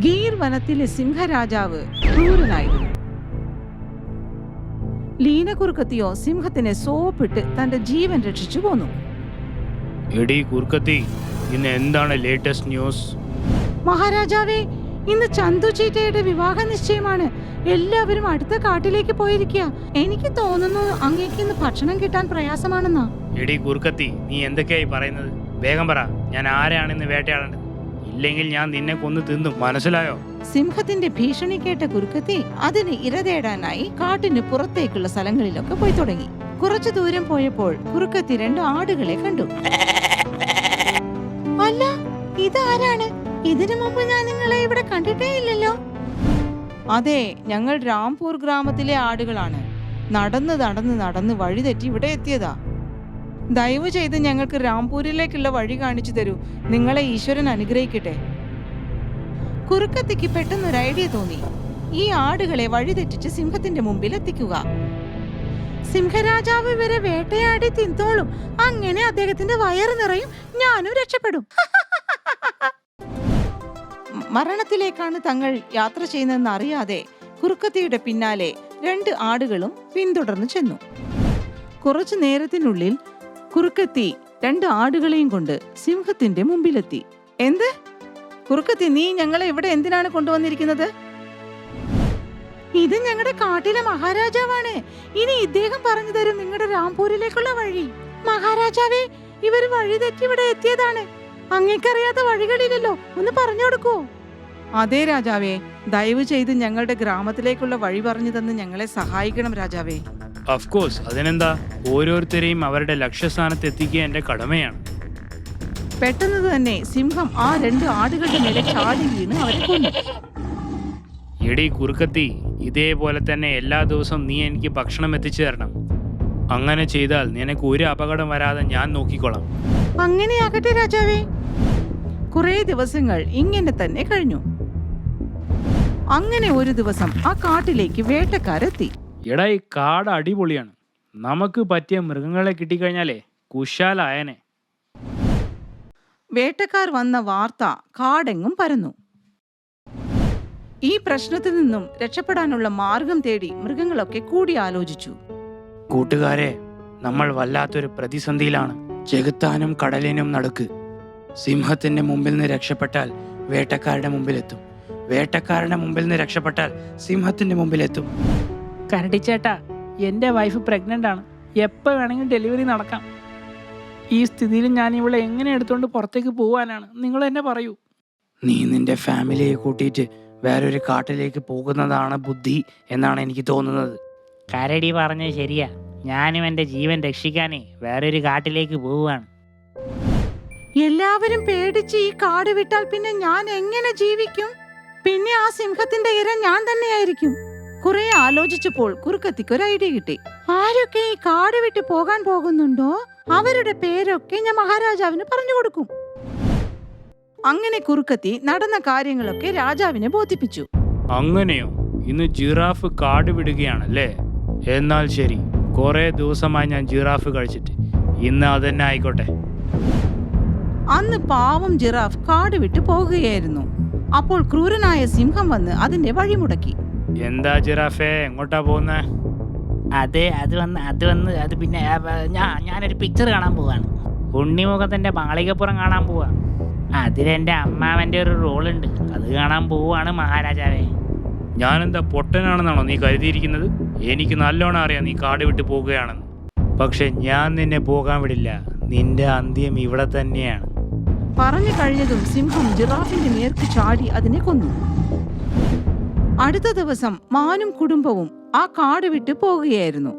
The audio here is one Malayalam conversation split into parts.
ഗീർ വനത്തിലെ സിംഹരാജാവ് ക്രൂരനായിരുന്നു. ലീനകുറുക്കത്തിയോ സിംഹത്തിനെ സോപ്പിട്ട് തന്റെ ജീവൻ രക്ഷിച്ചു പോന്നു. എടി കുറുക്കത്തി, ഇന്ന് എന്താണ് ലേറ്റസ്റ്റ് ന്യൂസ്? മഹാരാജാവേ, ഇന്ന് ചന്തു ചീറ്റയുടെ വിവാഹ നിശ്ചയമാണ്. എല്ലാവരും അടുത്ത കാട്ടിലേക്ക് പോയിരിക്കുക. എനിക്ക് തോന്നുന്നു അങ്ങേക്ക് ഇന്ന് ഭക്ഷണം കിട്ടാൻ പ്രയാസമാണെന്നാ. എടി കുറുക്കത്തി, നീ എന്തൊക്കെയായി പറയുന്നത്? വേഗം പറ, ഞാൻ ആരെയാണെന്ന് വേട്ടയാടേണ്ടത്. ഇല്ലെങ്കിൽ ഞാൻ നിന്നെ കൊന്നു തിന്നും, മനസ്സിലായോ? സിംഹത്തിന്റെ ഭീഷണി കേട്ട കുറുക്കത്തി അതിന് ഇര തേടാനായി കാട്ടിന് പുറത്തേക്കുള്ള സ്ഥലങ്ങളിലൊക്കെ പോയി തുടങ്ങി. കുറച്ചു ദൂരം പോയപ്പോൾ കുറുക്കത്തി 2 ആടുകളെ കണ്ടു. അല്ല, ഇതാരാണ്? ഇതിനു മുമ്പ് ഞാൻ നിങ്ങളെ ഇവിടെ കണ്ടിട്ടേ ഇല്ലല്ലോ. അതെ, ഞങ്ങൾ രാംപൂർ ഗ്രാമത്തിലെ ആടുകളാണ്. നടന്ന് നടന്ന് നടന്ന് വഴിതെറ്റി ഇവിടെ എത്തിയതാ. ദയവ് ചെയ്ത് ഞങ്ങൾക്ക് രാംപൂരിലേക്കുള്ള വഴി കാണിച്ചു തരൂ. നിങ്ങളെ ഈശ്വരൻ അനുഗ്രഹിക്കട്ടെ. കുറുക്കത്തിക്ക് പെട്ടെന്നൊരു ഐഡിയ തോന്നി. ഈ ആടുകളെ വഴിതെറ്റിച്ച് സിംഹത്തിന്റെ മുമ്പിൽ എത്തിക്കുക. സിംഹരാജാവ് ഇവരെ വേട്ടയാടി തിന്നോളും. അങ്ങനെ അദ്ദേഹത്തിന്റെ വയറ് നിറയും, ഞാനും രക്ഷപ്പെടും. മരണത്തിലേക്കാണ് തങ്ങൾ യാത്ര ചെയ്യുന്നതെന്ന് അറിയാതെ കുറുക്കത്തിയുടെ പിന്നാലെ 2 ആടുകളും പിന്തുടർന്നു ചെന്നു. കുറച്ചു നേരത്തിനുള്ളിൽ കുറുക്കത്തി 2 ആടുകളെയും കൊണ്ട് സിംഹത്തിന്റെ മുമ്പിലെത്തി. എന്ത് കുറുക്കത്തി, നീ ഞങ്ങളെ ഇവിടെ എന്തിനാണ് കൊണ്ടുവന്നിരിക്കുന്നത്? ഇത് ഞങ്ങളുടെ കാട്ടിലെ മഹാരാജാവാണ്. ഇനി ഇദ്ദേഹം പറഞ്ഞു തരും നിങ്ങളുടെ രാംപൂരിലേക്കുള്ള വഴി. മഹാരാജാവേ, ഇവർ വഴി തെറ്റി ഇവിടെ എത്തിയതാണ്. അങ്ങേക്കറിയാത്ത വഴികളില്ലല്ലോ, ഒന്ന് പറഞ്ഞു കൊടുക്കൂ. അതേ രാജാവേ, ദയവ് ചെയ്ത് ഞങ്ങളുടെ ഗ്രാമത്തിലേക്കുള്ള വഴി പറഞ്ഞു തന്ന് ഞങ്ങളെ സഹായിക്കണം രാജാവേ. ഓഫ് കോഴ്സ്, അതിനെന്താ? ഓരോരുത്തരെയും അവരുടെ ലക്ഷ്യസ്ഥാനത്ത് എത്തിക്കുക എന്റെ കടമയാണ്. പെട്ടെന്ന് തന്നെ സിംഹം ആ 2 ആടുകളുടെ മേലെ ചാടി വീണ് അവരെ കൊന്നു. എടി കുറുക്കത്തി, ഇതേപോലെ തന്നെ എല്ലാ ദിവസവും നീ എനിക്ക് ഭക്ഷണം എത്തിച്ചു തരണം. അങ്ങനെ ചെയ്താൽ നിനക്ക് ഒരു അപകടം വരാതെ ഞാൻ നോക്കിക്കോളാം. അങ്ങനെയാകട്ടെ രാജാവേ. കുറെ ദിവസങ്ങൾ ഇങ്ങനെ തന്നെ കഴിഞ്ഞു. അങ്ങനെ ഒരു ദിവസം ആ കാട്ടിലേക്ക് വേട്ടക്കാരെത്തി. എടാ, ഈ കാട് അടിപൊളിയാണ്. നമുക്ക് പറ്റിയ മൃഗങ്ങളെ കിട്ടിക്കഴിഞ്ഞാലേ കുശാലായനെ. വേട്ടക്കാർ വന്ന വാർത്ത കാടെങ്ങും പരന്നു. ഈ പ്രശ്നത്തിൽ നിന്നും രക്ഷപ്പെടാനുള്ള മാർഗം തേടി മൃഗങ്ങളൊക്കെ കൂടി ആലോചിച്ചു. കൂട്ടുകാരെ, നമ്മൾ വല്ലാത്തൊരു പ്രതിസന്ധിയിലാണ്. ചെകുത്താനും കടലിനും നടുക്ക്. സിംഹത്തിന്റെ മുമ്പിൽ നിന്ന് രക്ഷപ്പെട്ടാൽ വേട്ടക്കാരുടെ മുമ്പിലെത്തും. വേട്ടക്കാരുടെ മുമ്പിൽ നിന്ന് രക്ഷപ്പെട്ടാൽ സിംഹത്തിന്റെ മുമ്പിലെത്തും. കരടിച്ചേട്ടാ, എൻ്റെ വൈഫ് പ്രഗ്നൻ്റ് ആണ്. എപ്പോൾ വേണമെങ്കിലും ഡെലിവറി നടക്കാം. ഈ സ്ഥിതിയിൽ ഞാൻ ഇവളെ എങ്ങനെ എടുത്തുകൊണ്ട് പുറത്തേക്ക് പോകാനാണ്? നിങ്ങൾ എന്നെ പറയൂ. നീ നിന്റെ ഫാമിലിയെ കൂട്ടിയിട്ട് വേറൊരു കാട്ടിലേക്ക് പോകുന്നതാണ് ബുദ്ധി എന്നാണ് എനിക്ക് തോന്നുന്നത്. കരടി പറഞ്ഞത് ശരിയാ. ഞാനും എൻ്റെ ജീവൻ രക്ഷിക്കാനേ വേറൊരു കാട്ടിലേക്ക് പോവുകയാണ്. എല്ലാവരും പേടിച്ച് ഈ കാട് വിട്ടാൽ പിന്നെ ഞാൻ എങ്ങനെ ജീവിക്കും? പിന്നെ ആ സിംഹത്തിന്റെ ഇര ഞാൻ തന്നെയായിരിക്കും. കുറെ ആലോചിച്ചപ്പോൾ കുറുക്കത്തിക്ക് ഒരു ഐഡിയ കിട്ടി. ആരൊക്കെ ഈ കാട് വിട്ട് പോകാൻ പോകുന്നുണ്ടോ അവരുടെ പേരൊക്കെ ഞാൻ മഹാരാജാവിന് പറഞ്ഞു കൊടുക്കും. അങ്ങനെ കുറുക്കത്തി നടന്ന കാര്യങ്ങളൊക്കെ രാജാവിനെ ബോധിപ്പിച്ചു. അങ്ങനെയോ? ഇന്ന് ജിറാഫ് കാട് വിടുകയാണല്ലേ? എന്നാൽ ശരി, കുറെ ദിവസമായി ഞാൻ ജിറാഫ് കഴിച്ചിട്ട്. ഇന്ന് അതന്നെ ആയിക്കോട്ടെ. അന്ന് പാവം ജിറാഫ് കാട് വിട്ട് പോകുകയായിരുന്നു. അപ്പോൾ ക്രൂരനായ സിംഹം വന്ന് അതിന്റെ വഴിമുടക്കി. എന്താ ജിറാഫേ, എങ്ങോട്ടാ പോകുന്നേ? അത് പിന്നെ ഞാനൊരു പിക്ചർ കാണാൻ പോവാണ്. ഉണ്ണിമുഖത്തിന്റെ മാളികപ്പുറം കാണാൻ പോവാ. അതിലെന്റെ അമ്മാവന്റെ ഒരു റോളുണ്ട്. അത് കാണാൻ പോവാണ് മഹാരാജാവേ. ഞാനെന്താ പൊട്ടനാണെന്നാണോ നീ കരുതിയിരിക്കുന്നത്? എനിക്ക് നല്ലോണം അറിയാം നീ കാട് വിട്ട് പോകുകയാണെന്ന്. പക്ഷെ ഞാൻ നിന്നെ പോകാൻ വിടില്ല. നിന്റെ അന്ത്യം ഇവിടെ തന്നെയാണ്. പറഞ്ഞു കഴിഞ്ഞതും സിംഹം ജിറാഫിന്റെ നേർക്ക് ചാടി അതിനെ കൊന്നു. അടുത്ത ദിവസം മാനും കുടുംബവും ആ കാട് വിട്ട് പോകുകയായിരുന്നു.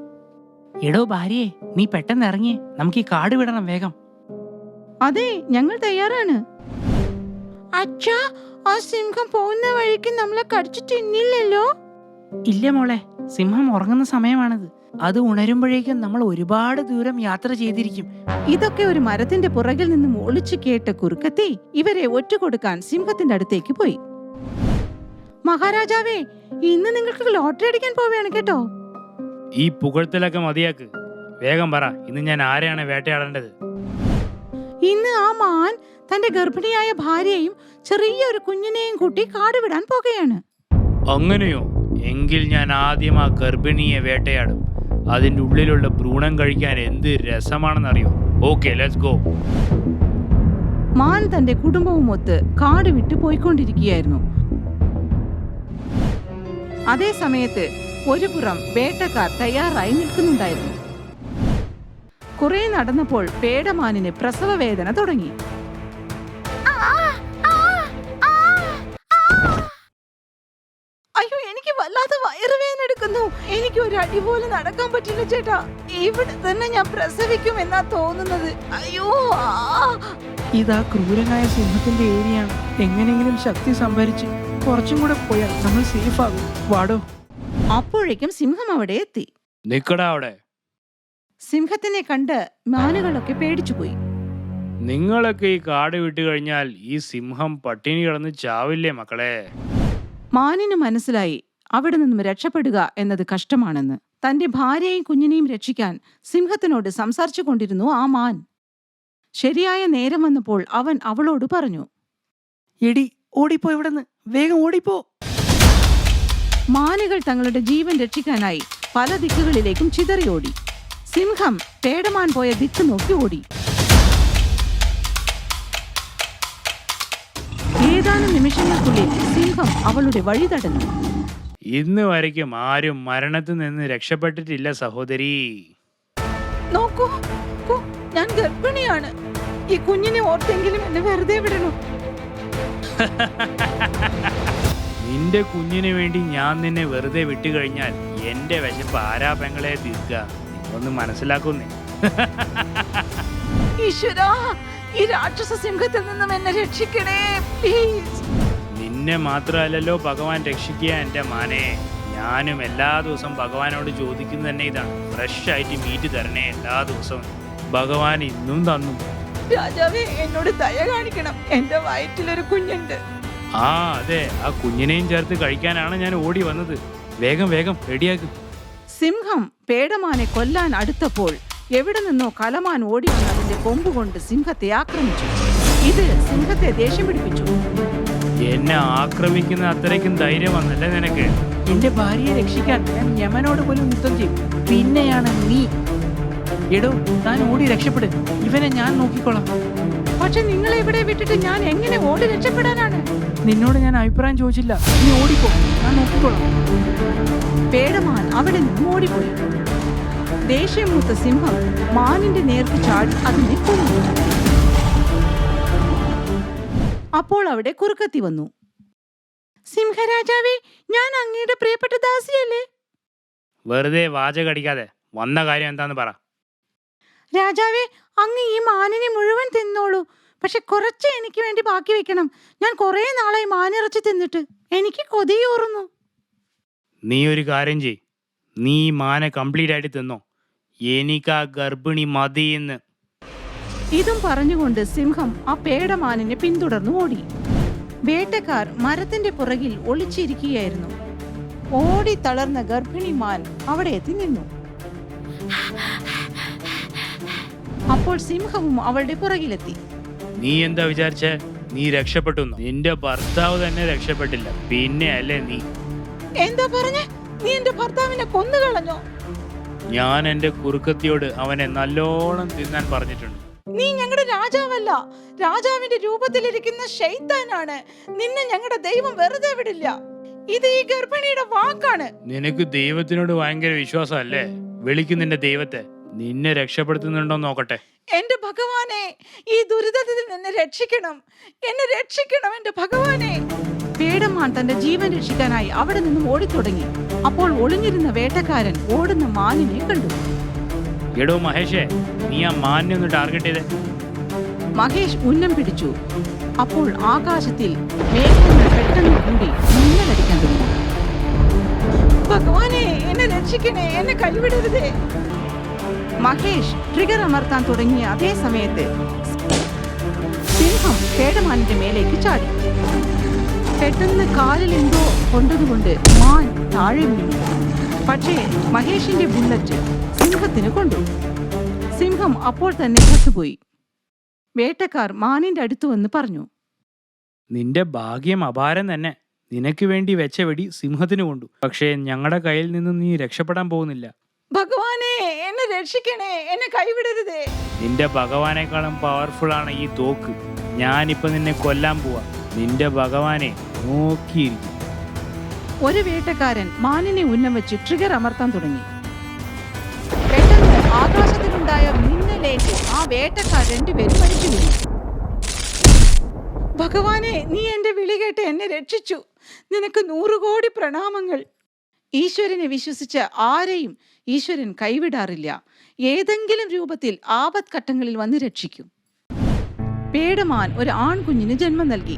എടോ ഭാര്യയെ, നീ പെട്ടെന്ന് ഇറങ്ങിയേ, നമുക്ക് ഈ കാട് വിടണം വേഗം. അതെ, ഞങ്ങൾ തയ്യാറാണ്. അച്ഛാ, ആ സിംഹം പോകുന്ന വഴിക്ക് നമ്മളെ കടിച്ചു തിന്നില്ലല്ലോ? ഇല്ല മോളെ, സിംഹം ഉറങ്ങുന്ന സമയമാണിത്. അത് ഉണരുമ്പോഴേക്കും നമ്മൾ ഒരുപാട് ദൂരം യാത്ര ചെയ്തിരിക്കും. ഇതൊക്കെ ഒരു മരത്തിന്റെ പുറകിൽ നിന്നും ഒളിച്ചു കേട്ട കുറുക്കത്തി ഇവരെ ഒറ്റുകൊടുക്കാൻ സിംഹത്തിന്റെ അടുത്തേക്ക് പോയി. മഹാരാജാവേ, ഇന്ന് നിങ്ങൾക്ക് ലോട്ടറി അടിക്കാൻ പോവുകയാണ് കേട്ടോ. ഈ പുകഴ്ത്തലൊക്കെ മതിയാക്ക്. വേഗം പറ, ഇന്ന് ഞാൻ ആരെയാണ് വേട്ടയാടേണ്ടത്? ഇന്ന് ആ മാൻ തന്റെ ഗർഭിണിയായ ഭാര്യയെയും ചെറിയൊരു കുഞ്ഞിനെയും കൂട്ടി കാട് വിടാൻ പോകുകയാണ്. അങ്ങനെയോ? എങ്കിൽ ഞാൻ ആദ്യം ആ ഗർഭിണിയെ വേട്ടയാടും. അതിൻ്റെ ഉള്ളിലുള്ള ഭ്രൂണം കഴിക്കാൻ എന്ത് രസമാണെന്നറിയോ? Okay, let's go. മാൻ തന്റെ കുടുംബവുമൊത്ത് കാട് വിട്ടു പോയിക്കൊണ്ടിരിക്കുകയായിരുന്നു. അതേ സമയത്ത് ഒരു പുറം വേട്ടക്കാർ തയ്യാറായി നിൽക്കുന്നുണ്ടായിരുന്നു. കുറെ നടന്നപ്പോൾ പേടമാനിന് പ്രസവ വേദന തുടങ്ങി. അയ്യോ, എനിക്ക് വല്ലാതെ വയറുവേദന എടുക്കുന്നു. എനിക്ക് ഒരു അടി പോലും നടക്കാൻ പറ്റില്ല ചേട്ടാ. ഇവിടെ തന്നെ ഞാൻ പ്രസവിക്കും എന്നാ തോന്നുന്നത്. അയ്യോ, ഇതാ ക്രൂരനായ സിംഹത്തിന്റെ ഏരിയയാണ്. എങ്ങനെയെങ്കിലും ശക്തി സംഭരിച്ച് കുറച്ചും കൂടെ പോയാൽ നമ്മൾ സേഫ് ആകും. വാടോ. അപ്പോഴേക്കും സിംഹം അവിടെ എത്തി. നിക്കടാ അവിടെ. സിംഹത്തിനെ കണ്ട് മാനുകളൊക്കെ പേടിച്ചുപോയി. നിങ്ങളൊക്കെ ഈ കാട് വിട്ട് കഴിഞ്ഞാൽ ഈ സിംഹം പട്ടിണി കിടന്ന് ചാവില്ലേ മക്കളെ? മാനിന് മനസ്സിലായി അവിടെ നിന്നും രക്ഷപ്പെടുക എന്നത് കഷ്ടമാണെന്ന്. തന്റെ ഭാര്യയെയും കുഞ്ഞിനെയും രക്ഷിക്കാൻ സിംഹത്തിനോട് സംസാരിച്ചു കൊണ്ടിരുന്നു ആ മാൻ. ശരിയായ നേരം വന്നപ്പോൾ അവൻ അവളോട് പറഞ്ഞു, എടി, ഓടിപ്പോ ഇവിടുന്ന്, വേഗം ഓടിപ്പോ. മാനുകൾ തങ്ങളുടെ ജീവൻ രക്ഷിക്കാനായി പല ദിക്കുകളിലേക്കും ചിതറിയോടി. സിംഹം പേടമാൻ പോയ ദിക്ക് നോക്കി ഓടി. ഏതാനും നിമിഷങ്ങൾക്കുള്ളിൽ സിംഹം അവളുടെ വഴി തടഞ്ഞു. ഇന്ന് വരയ്ക്കും ആരും മരണത്തിൽ നിന്ന് രക്ഷപ്പെട്ടിട്ടില്ല സഹോദരി. നോക്കൂ, ഞാൻ ഗർഭിണിയാണ്. ഈ കുഞ്ഞിനെ ഓർത്തെങ്കിലും എന്നെ വെറുതെ വിടണം. നിന്റെ കുഞ്ഞിന് വേണ്ടി ഞാൻ നിന്നെ വെറുതെ വിട്ടുകഴിഞ്ഞാൽ എന്റെ വിശപ്പ് ആരാ പെങ്ങളെ തീർക്കുക? ഒന്ന് മനസ്സിലാക്കുന്നേ. ഈശ്വരാ, ഈ രാക്ഷസ സിംഹത്തിൽ നിന്നും എന്നെ രക്ഷിക്കണേ പ്ലീസ്. നിന്നെ മാത്രമല്ലല്ലോ ഭഗവാൻ രക്ഷിക്കുക എന്റെ മാനെ. ഞാനും എല്ലാ ദിവസവും ഭഗവാനോട് ചോദിക്കുന്നത് തന്നെ ഇതാണ്, ഫ്രഷ് ആയിട്ട് മീറ്റ് തരണേ എല്ലാ ദിവസവും. ഭഗവാൻ ഇന്നും തന്നു. രാജാവേ, എന്നോട് ദയ കാണിക്കണം. എന്റെ വയറ്റിലൊരു കുഞ്ഞുണ്ട്. ആ അതെ, ആ കുഞ്ഞിനെയും ചേർത്ത് കഴിക്കാനാണ് ഞാൻ ഓടി വന്നത്. വേഗം വേഗം റെഡിയാക്കും. സിംഹം പേടമാനെ കൊല്ലാൻ അടുത്തപ്പോൾ എവിടെ നിന്നോ കലമാൻ ഓടി വന്ന് അതിന്റെ കൊമ്പുകൊണ്ട് സിംഹത്തെ ആക്രമിച്ചു. ഇത് സിംഹത്തെ ദേഷ്യം പിടിപ്പിച്ചു. എന്നെ ആക്രമിക്കുന്ന അത്രയ്ക്കും ധൈര്യം വന്നല്ലേ നിനക്ക്? എന്റെ ഭാര്യയെ രക്ഷിക്കാൻ ഞാൻ യമനോട് പോലും യുദ്ധം ചെയ്യും. പിന്നെയാണ് നീ. എടോ, താൻ ഓടി രക്ഷപ്പെട്. ഇവനെ ഞാൻ നോക്കിക്കോളാം. പക്ഷെ നിങ്ങളെ ഇവിടെ വിട്ടിട്ട് ഞാൻ എങ്ങനെ ഓടി രക്ഷപ്പെടാനാണ്? നിന്നോട് ഞാൻ അഭിപ്രായം ചോദിച്ചില്ല. നീ ഓടിക്കോ, ഞാൻ നോക്കിക്കോളാം. പേടമാൻ അവിടെ നിന്ന് ഓടിപ്പോയി. ദേഷ്യം മൂത്ത സിംഹം മാനിന്റെ നേർക്ക് ചാടി അതിനെ കൊന്നു. അപ്പോൾ അവിടെ കുറുക്കത്തി വന്നു. സിംഹരാജാവേ, ഞാൻ അങ്ങയുടെ പ്രിയപ്പെട്ട ദാസിയല്ലേ? വെറുതെ വാചകടിക്കാതെ വന്ന കാര്യം എന്താന്ന് പറ. രാജാവേ, അങ്ങ് ഈ മാനിനെ മുഴുവൻ തിന്നോളൂ. പക്ഷെ കുറച്ച് എനിക്ക് വേണ്ടി ബാക്കി വെക്കണം. ഞാൻ കുറെ നാളായി മാനിറച്ചി തിന്നിട്ട് എനിക്ക് കൊതിയൂറുന്നു. നീ ഒരു കാര്യം ചെയ്, നീ ഈ മാനെ കംപ്ലീറ്റ് ആയിട്ട് തിന്നോ. എനിക്ക് ആ ഗർഭിണി മതിയെന്ന്. ഇതും പറഞ്ഞുകൊണ്ട് സിംഹം ആ പേടമാനിനെ പിന്തുടർന്നു ഓടി. വേട്ടക്കാർ മരത്തിന്റെ പുറകിൽ ഒളിച്ചിരിക്കുകയായിരുന്നു. ഓടി തളർന്ന ഗർഭിണി മാൻ അവിടെ എത്തി നിന്നു. അപ്പോൾ സിംഹവും അവളുടെ പുറകിലെത്തി. നീ എന്താ വിചാരിച്ചേ? നീ രക്ഷപ്പെട്ടു? നിന്റെ ഭർത്താവ് തന്നെ രക്ഷപ്പെട്ടില്ല, പിന്നെ അല്ലേ നീ? എന്താ പറഞ്ഞേ? നീ എന്റെ ഭർത്താവിനെ കൊന്നുകളഞ്ഞോ? ഞാൻ എന്റെ കുറുക്കത്തിയോട് അവനെ നല്ലോണം തിന്നാൻ പറഞ്ഞിട്ടുണ്ട്. നീ ഞങ്ങളുടെ രാജാവല്ല, രാജാവിന്റെ രൂപത്തിലിരിക്കുന്ന ശൈത്താനാണ്. നിന്നെ ഞങ്ങളുടെ ദൈവം വെറുതെ വിടില്ല. ഇത് ഈ ഗർഭിണിയുടെ വാക്കാണ്. നിനക്ക് ദൈവത്തിനോട് ഭയങ്കര വിശ്വാസമല്ലേ? വിളിക്കും നിന്റെ ദൈവത്തെ. നിന്നെ രക്ഷപ്പെടുത്തുന്നുണ്ടോ നോക്കട്ടെ. എന്റെ ഭഗവാനെ, ഈ ദുരിതത്തിൽ നിന്ന് രക്ഷിക്കണം. എന്നെ രക്ഷിക്കണം എന്റെ ഭഗവാനെ. പേടമാൻ തന്റെ ജീവൻ രക്ഷിക്കാനായി അവിടെ നിന്നും ഓടിത്തുടങ്ങി. അപ്പോൾ ഒളിഞ്ഞിരുന്ന വേട്ടക്കാരൻ ഓടുന്ന മാനിനെ കണ്ടു. എടോ മഹേഷേ, നീ ആ മാനിനെ ഒന്ന് ടാർഗറ്റ് ചെയ്തേ. മഹേഷ് ഉന്നം പിടിച്ചു. അപ്പോൾ ആകാശത്തിൽ മേഘങ്ങൾ പെട്ടെന്ന് കൂടി മിന്നലടിക്കാൻ തുടങ്ങി. ഭഗവാനെ, എന്നെ രക്ഷിക്കണേ, എന്നെ കൈവിടരുതേ. മഹേഷ് ട്രിഗർ അമർത്താൻ തുടങ്ങിയ അതേ സമയത്ത് സിംഹം പേടമാനിന്റെ മേലേക്ക് ചാടി. പെട്ടെന്ന് കാലിൽ എന്തോ കൊണ്ടതുകൊണ്ട് മാൻ താഴെ വീണു. പക്ഷേ മഹേഷിന്റെ ബുള്ളറ്റ് സിംഹത്തിന് കൊണ്ടു. സിംഹം അപ്പോൾ തന്നെ ചത്തുപോയി. വേട്ടക്കാർ മാനിന്റെ അടുത്തു വന്ന് പറഞ്ഞു, നിന്റെ ഭാഗ്യം അപാരം തന്നെ. നിനക്ക് വേണ്ടി വെച്ച വെടി സിംഹത്തിന് കൊണ്ടു. പക്ഷേ ഞങ്ങളുടെ കയ്യിൽ നിന്നും നീ രക്ഷപ്പെടാൻ പോകുന്നില്ല. ഭഗവാനെ, എന്നെ രക്ഷിക്കണേ, എന്നെ കൈവിടരുതേ. നിന്റെ ഭഗവാനേക്കാളും പവർഫുൾ ആണ് ഈ തോക്ക്. ഞാനിപ്പോ നിന്നെ കൊല്ലാൻ പോവാ. നിന്റെ ഭഗവാനെ നോക്കിയിരിക്കും. ഒരു വേട്ടക്കാരൻ മാനിനെ ഉന്നം വെച്ച് ട്രിഗർ അമർത്താൻ തുടങ്ങി. പെട്ടെന്ന് ആകാശത്തിലുണ്ടായ മിന്നലേറ്റ് ആ വേട്ടക്കാർ രണ്ടുപേരും മരിച്ചു വീണു. ഭഗവാനെ, നീ എന്റെ വിളി കേട്ട് എന്നെ രക്ഷിച്ചു. നിനക്ക് 100 കോടി പ്രണാമങ്ങൾ. ഈശ്വരനെ വിശ്വസിച്ച ആരെയും ഈശ്വരൻ കൈവിടാറില്ല. ഏതെങ്കിലും രൂപത്തിൽ ആപത്ഘട്ടങ്ങളിൽ വന്ന് രക്ഷിക്കും. പേടമാൻ ഒരു ആൺകുഞ്ഞിന് ജന്മം നൽകി.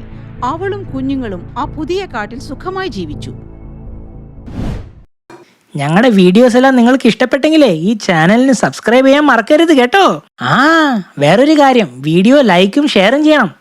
അവളും കുഞ്ഞുങ്ങളും ആ പുതിയ കാട്ടിൽ സുഖമായി ജീവിച്ചു. ഞങ്ങളുടെ വീഡിയോസ് എല്ലാം നിങ്ങൾക്ക് ഇഷ്ടപ്പെട്ടെങ്കിലേ ഈ ചാനലിന് സബ്സ്ക്രൈബ് ചെയ്യാൻ മറക്കരുത് കേട്ടോ. വേറൊരു കാര്യം, വീഡിയോ ലൈക്കും ഷെയറും ചെയ്യണം.